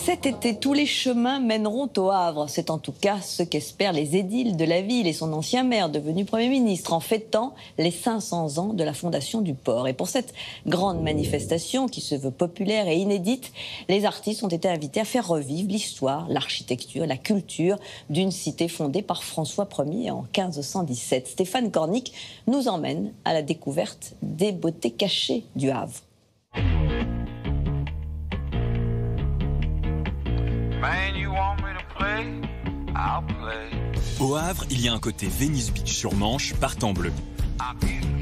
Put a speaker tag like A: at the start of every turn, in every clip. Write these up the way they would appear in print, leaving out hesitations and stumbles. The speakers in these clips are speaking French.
A: Cet été, tous les chemins mèneront au Havre. C'est en tout cas ce qu'espèrent les édiles de la ville et son ancien maire, devenu Premier ministre, en fêtant les 500 ans de la fondation du port. Et pour cette grande manifestation, qui se veut populaire et inédite, les artistes ont été invités à faire revivre l'histoire, l'architecture, la culture d'une cité fondée par François Ier en 1517. Stéphane Cornic nous emmène à la découverte des beautés cachées du Havre.
B: Au Havre, il y a un côté Venice Beach sur Manche, partant bleu.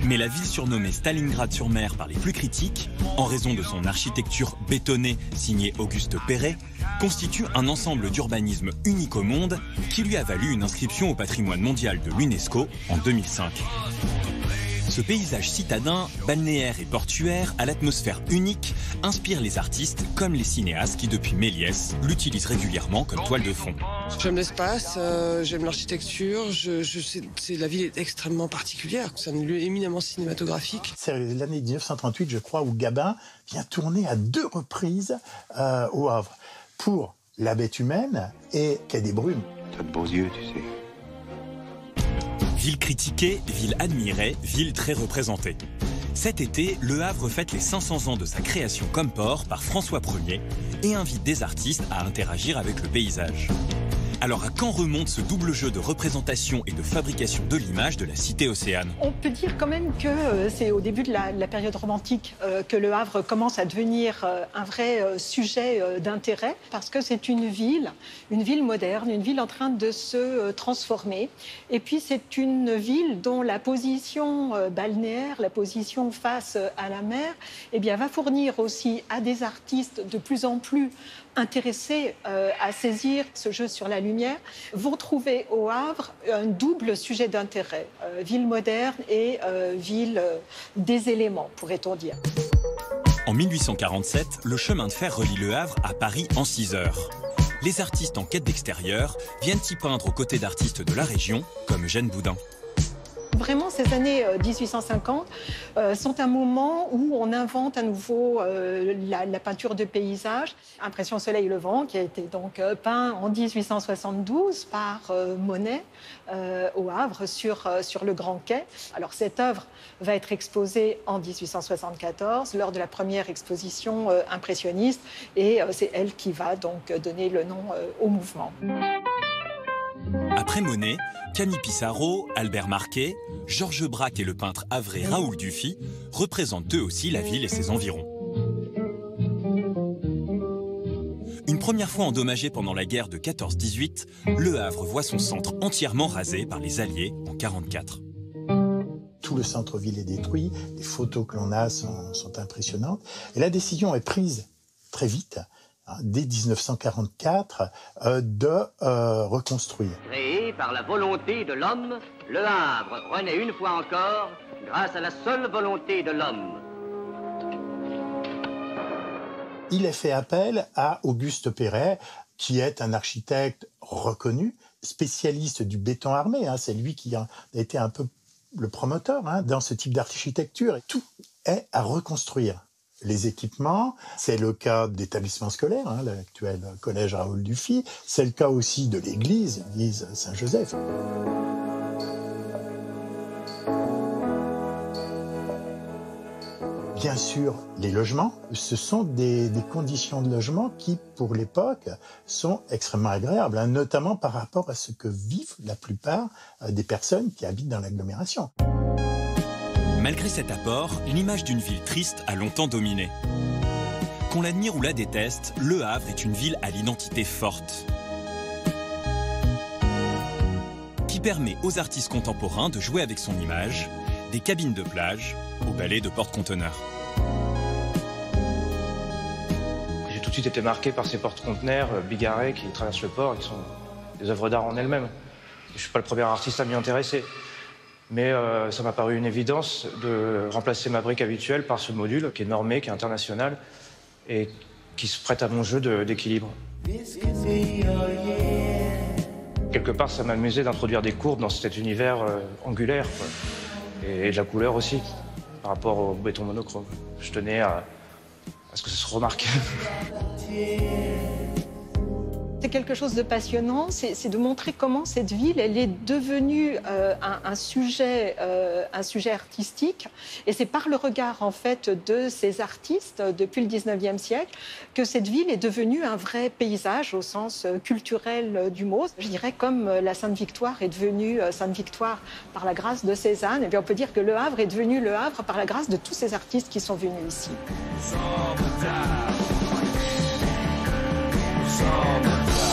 B: Mais la ville surnommée Stalingrad-sur-Mer par les plus critiques, en raison de son architecture bétonnée signée Auguste Perret, constitue un ensemble d'urbanisme unique au monde qui lui a valu une inscription au patrimoine mondial de l'UNESCO en 2005. Ce paysage citadin, balnéaire et portuaire, à l'atmosphère unique, inspire les artistes comme les cinéastes qui, depuis Méliès, l'utilisent régulièrement comme toile de fond.
C: J'aime l'espace, j'aime l'architecture, la ville est extrêmement particulière, c'est un lieu éminemment cinématographique.
D: C'est l'année 1938, je crois, où Gabin vient tourner à 2 reprises au Havre pour La Bête humaine et Quai des Brumes.
E: T'as de beaux yeux, tu sais.
B: Ville critiquée, ville admirée, ville très représentée. Cet été, Le Havre fête les 500 ans de sa création comme port par François Ier et invite des artistes à interagir avec le paysage. Alors à quand remonte ce double jeu de représentation et de fabrication de l'image de la cité océane?
F: On peut dire quand même que c'est au début de la période romantique que Le Havre commence à devenir un vrai sujet d'intérêt, parce que c'est une ville moderne, une ville en train de se transformer. Et puis c'est une ville dont la position balnéaire, la position face à la mer, eh bien, va fournir aussi à des artistes de plus en plus intéressés à saisir ce jeu sur la lumière, vont trouver au Havre un double sujet d'intérêt, ville moderne et ville des éléments, pourrait-on dire.
B: En 1847, le chemin de fer relie Le Havre à Paris en 6 heures. Les artistes en quête d'extérieur viennent y peindre aux côtés d'artistes de la région, comme Eugène Boudin.
F: Vraiment, ces années 1850 sont un moment où on invente à nouveau la peinture de paysage. Impression Soleil Levant, qui a été donc peint en 1872 par Monet au Havre sur le Grand Quai. Alors cette œuvre va être exposée en 1874 lors de la première exposition impressionniste, et c'est elle qui va donc donner le nom au mouvement.
B: Après Monet, Camille Pissarro, Albert Marquet, Georges Braque et le peintre havré Raoul Dufy représentent eux aussi la ville et ses environs. Une première fois endommagé pendant la guerre de 14-18, Le Havre voit son centre entièrement rasé par les Alliés en 1944.
D: Tout le centre-ville est détruit, les photos que l'on a sont impressionnantes. Et la décision est prise très vite, dès 1944, de reconstruire.
G: Créé par la volonté de l'homme, Le Havre renaît une fois encore grâce à la seule volonté de l'homme.
D: Il est fait appel à Auguste Perret, qui est un architecte reconnu, spécialiste du béton armé. C'est lui qui a été un peu le promoteur dans ce type d'architecture. Tout est à reconstruire. Les équipements, c'est le cas d'établissements scolaires, l'actuel collège Raoul Dufy, c'est le cas aussi de l'église Saint-Joseph. Bien sûr, les logements, ce sont des conditions de logement qui, pour l'époque, sont extrêmement agréables, notamment par rapport à ce que vivent la plupart des personnes qui habitent dans l'agglomération.
B: Malgré cet apport, l'image d'une ville triste a longtemps dominé. Qu'on l'admire ou la déteste, Le Havre est une ville à l'identité forte, qui permet aux artistes contemporains de jouer avec son image, des cabines de plage au ballet de porte-conteneurs.
H: J'ai tout de suite été marqué par ces porte-conteneurs bigarrés qui traversent le port et qui sont des œuvres d'art en elles-mêmes. Je ne suis pas le premier artiste à m'y intéresser. Mais ça m'a paru une évidence de remplacer ma brique habituelle par ce module qui est normé, qui est international et qui se prête à mon jeu d'équilibre. Quelque part, ça m'amusait d'introduire des courbes dans cet univers angulaire, quoi. Et de la couleur aussi, par rapport au béton monochrome. Je tenais à ce que ça se remarque.
F: C'est quelque chose de passionnant, c'est de montrer comment cette ville, elle est devenue un sujet artistique. Et c'est par le regard, en fait, de ces artistes, depuis le 19e siècle, que cette ville est devenue un vrai paysage au sens culturel du mot. Je dirais comme la Sainte-Victoire est devenue Sainte-Victoire par la grâce de Cézanne, et bien on peut dire que Le Havre est devenu Le Havre par la grâce de tous ces artistes qui sont venus ici.
E: Summertime.